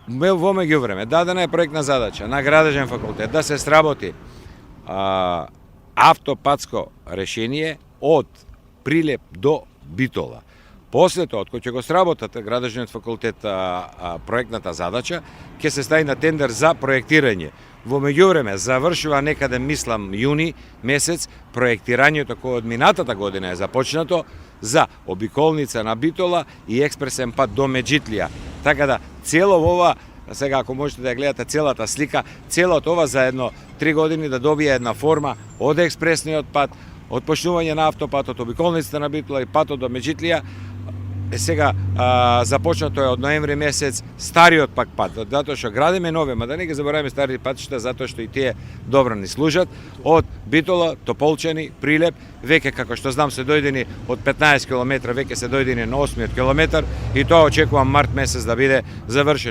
во меѓувреме дадена е проектна задача на градежен факултет да се сработи автопатско решение од Прилеп до Битола. После тоа, од кој ќе го сработат градежниот факултет проектната задача, ќе се стави на тендер за проектирање. Во меѓувреме завршува некаде, мислам, јуни месец проектирањето кој од минатата година е започнато за обиколница на Битола и експресен пат до Меджитлија. Така да цело ова, сега ако можете да ја гледате целата слика, целото ова за едно 3 години да добие една форма од експресниот пат, од почнување на автопатот, обиколницата на Битола и патот до Меджитлија. Сега започнато е од ноември месец стариот пак пат, затоа што градиме нови, ма да не ги забораваме стари патишта, затоа што и тие добро ни служат, од Битола, Тополчани, Прилеп, веќе како што знам се дојдени од 15 км, веќе се дојдени на 8 километар и тоа очекувам март месец да биде завршено.